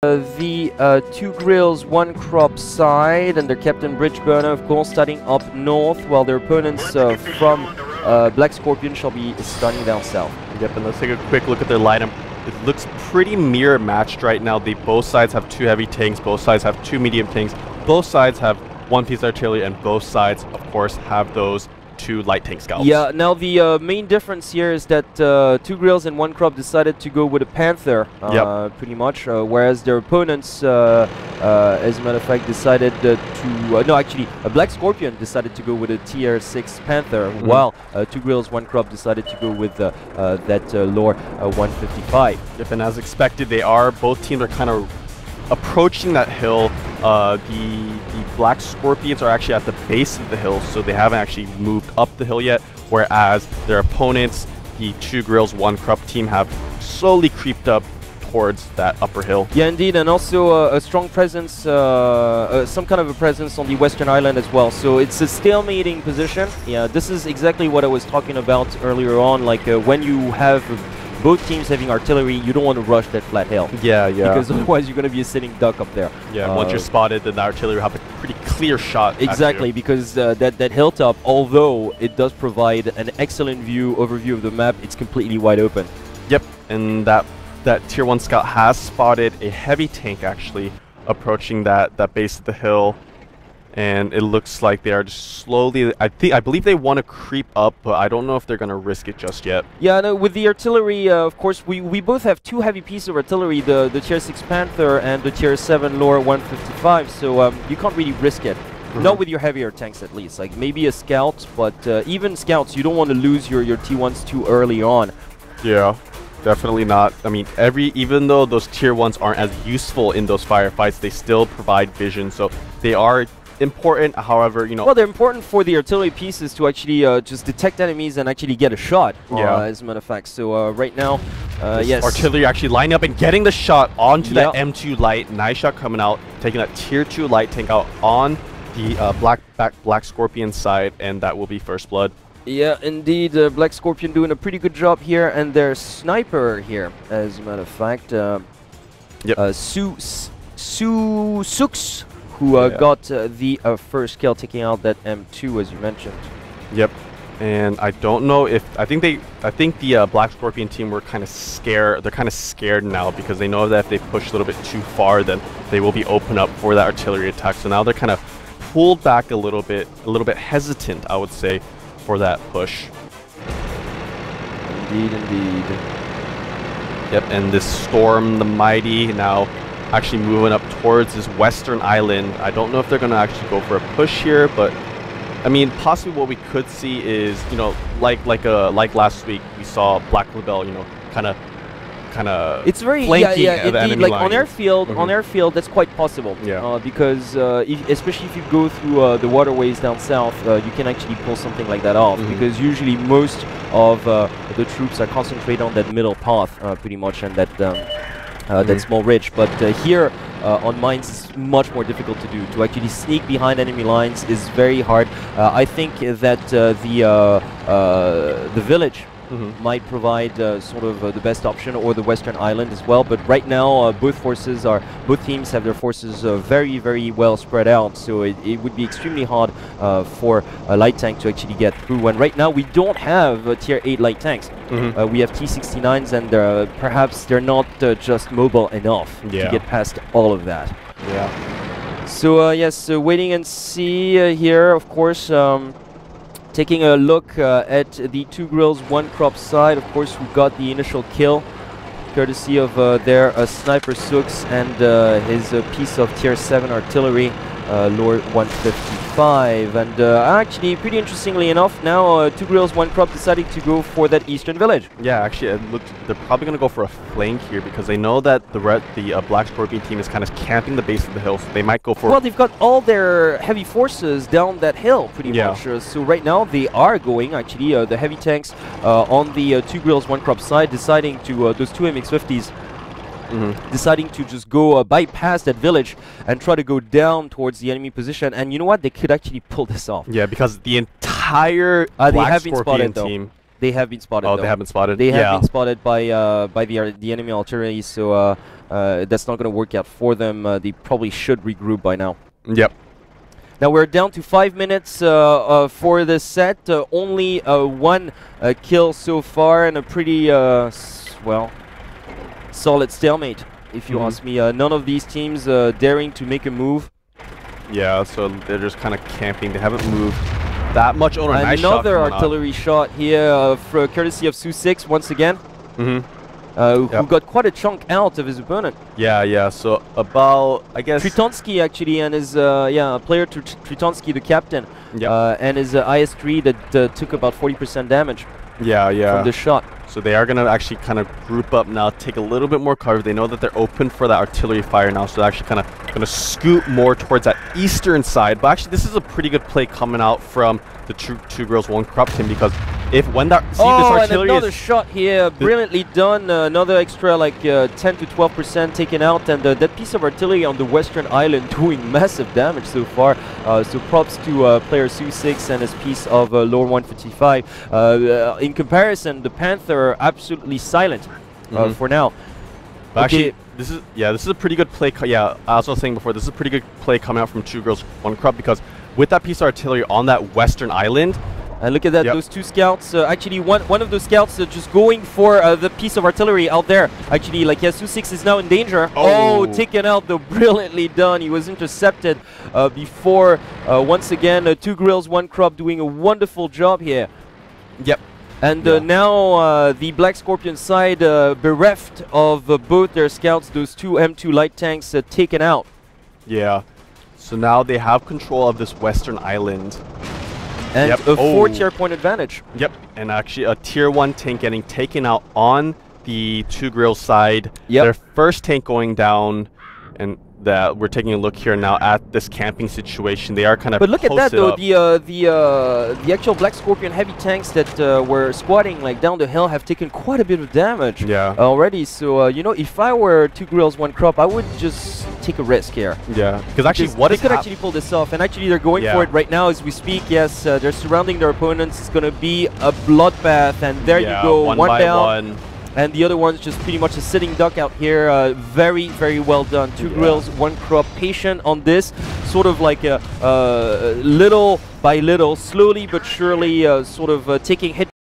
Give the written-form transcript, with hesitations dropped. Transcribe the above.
The two grills, one Krupp side, and their captain Bridgeburner, of course, starting up north, while their opponents from Black Scorpion shall be starting down south. Yep, and let's take a quick look at their lineup. It looks pretty mirror matched right now. Both sides have two heavy tanks, both sides have two medium tanks, both sides have one piece of artillery, and both sides, of course, have those two light tank scouts. Yeah, now the main difference here is that two grills and one Krupp decided to go with a Panther, pretty much, whereas their opponents, as a matter of fact, decided no, actually, a Black Scorpion decided to go with a tier 6 Panther, while two grills, one Krupp decided to go with that Lore 155. Yep, and as expected, both teams are kind of approaching that hill. The Black Scorpions are actually at the base of the hill, so they haven't actually moved up the hill yet, whereas their opponents, the two grills, one Krupp team, have slowly creeped up towards that upper hill. Yeah, indeed, and also a strong presence, some kind of a presence on the western island as well. So it's a stalemating position. Yeah, this is exactly what I was talking about earlier on, like when you have both teams having artillery, you don't want to rush that flat hill. Yeah. Because otherwise you're going to be a sitting duck up there. Yeah, once you're spotted, then the artillery will have a pretty clear shot. Exactly, because that hilltop, although it does provide an excellent overview of the map, it's completely wide open. Yep, and that tier 1 scout has spotted a heavy tank actually approaching that base of the hill. And it looks like they are just slowly, I believe they want to creep up, but I don't know if they're going to risk it just yet. Yeah, no, with the artillery, of course, we both have two heavy pieces of artillery, the tier 6 Panther and the tier 7 Lore 155, so you can't really risk it. Not with your heavier tanks, at least. Like maybe a scout, but even scouts, you don't want to lose your T1s too early on. Yeah, definitely not. I mean, even though those tier 1s aren't as useful in those firefights, they still provide vision, so they are important. However, well, they're important for the artillery pieces to actually just detect enemies and actually get a shot. As a matter of fact. So right now, yes, artillery actually lining up and getting the shot onto that M2 light. Nice shot coming out, taking that tier 2 light tank out on the Black Scorpion side, and that will be first blood. Yeah, indeed, Black Scorpion doing a pretty good job here, and their sniper here, as a matter of fact, Sux, who got the first kill, taking out that M2, as you mentioned. Yep, and I don't know if I think the Black Scorpion team were kind of scared. They're kind of scared now because they know that if they push a little bit too far, then they will be open up for that artillery attack. So now they're kind of pulled back a little bit hesitant, I would say, for that push. Indeed. Yep, and this Storm the Mighty now actually moving up towards this western island. I don't know if they're going to actually go for a push here, but I mean, possibly what we could see is, like last week we saw Black Label, kind of it's very flanking indeed, like line. On airfield that's quite possible. Because especially if you go through the waterways down south, you can actually pull something like that off, because usually most of the troops are concentrated on that middle path pretty much, and that that small ridge. But here on mines it's much more difficult to do. To actually sneak behind enemy lines is very hard. I think that the village might provide sort of the best option, or the western island as well. But right now both teams have their forces very, very well spread out, so it would be extremely hard for a light tank to actually get through. And right now we don't have tier 8 light tanks. We have T69s, and perhaps they're not just mobile enough to get past all of that. So yes, waiting and see here, of course. Taking a look at the two grills, one Krupp side, of course, who got the initial kill, courtesy of their sniper Sux and his piece of tier 7 artillery, Lore 155. And actually, pretty interestingly enough, now two grills, one Krupp deciding to go for that eastern village. Yeah, actually, they're probably going to go for a flank here, because they know that the Black Scorpion team is kind of camping the base of the hill, so they might go for... Well, they've got all their heavy forces down that hill, pretty much. So right now, they are going, actually, the heavy tanks on the two grills, one Krupp side, deciding to, those two MX-50s, deciding to just go bypass that village and try to go down towards the enemy position. And you know what? They could actually pull this off. Yeah, because the entire Black Scorpion team They have been spotted. Oh, though. they have been spotted. They have Yeah. been spotted by the enemy artillery, so that's not going to work out for them. They probably should regroup by now. Yep. Now we're down to 5 minutes for this set. Only one kill so far, and a pretty well solid stalemate, if you ask me. None of these teams daring to make a move. Yeah, so they're just kind of camping. They haven't moved that much. Oh, nice shot Another artillery shot here, courtesy of Su6 once again. Who got quite a chunk out of his opponent. Yeah. So about, I guess, Tritonsky actually, and his player Tritonsky, the captain, and his IS-3 that took about 40% damage. From the shot. So they are going to actually kind of group up now, take a little bit more cover. They know that they're open for that artillery fire now, so they're actually kind of going to scoot more towards that eastern side. But actually, this is a pretty good play coming out from the two girls, one Krupp team, because when that this artillery and another shot here, brilliantly done. Another extra like 10 to 12% taken out, and that piece of artillery on the western island doing massive damage so far. So props to player Su6 and his piece of Lore 155. In comparison, the Panther are absolutely silent for now. But actually, this is a pretty good play. As I was saying before, this is a pretty good play coming out from two girls, one Krupp, because with that piece of artillery on that western island. And look at that, those two scouts. Actually, one of those scouts just going for the piece of artillery out there. Actually, like, Su6 is now in danger. Oh, taken out, though, brilliantly done. He was intercepted before. Once again, two grills, one Krupp doing a wonderful job here. Yep. And now the Black Scorpion side, bereft of both their scouts, those two M2 light tanks taken out. Yeah. So now they have control of this western island. And a 4-tier point advantage. Yep, and actually a tier 1 tank getting taken out on the two grills side. Their first tank going down, and that we're taking a look here now at this camping situation. They are kind of. But look at that though, the actual Black Scorpion heavy tanks that were squatting like down the hill have taken quite a bit of damage already. So you know, if I were two grills, one Krupp, I would just take a risk here. Yeah, because actually, they could actually pull this off, and actually they're going for it right now as we speak. Yes, they're surrounding their opponents. It's going to be a bloodbath, and there you go, one down. And the other one's just pretty much a sitting duck out here. Very, very well done. Two grills, one Krupp. Patient on this, sort of like little by little, slowly but surely, sort of taking hit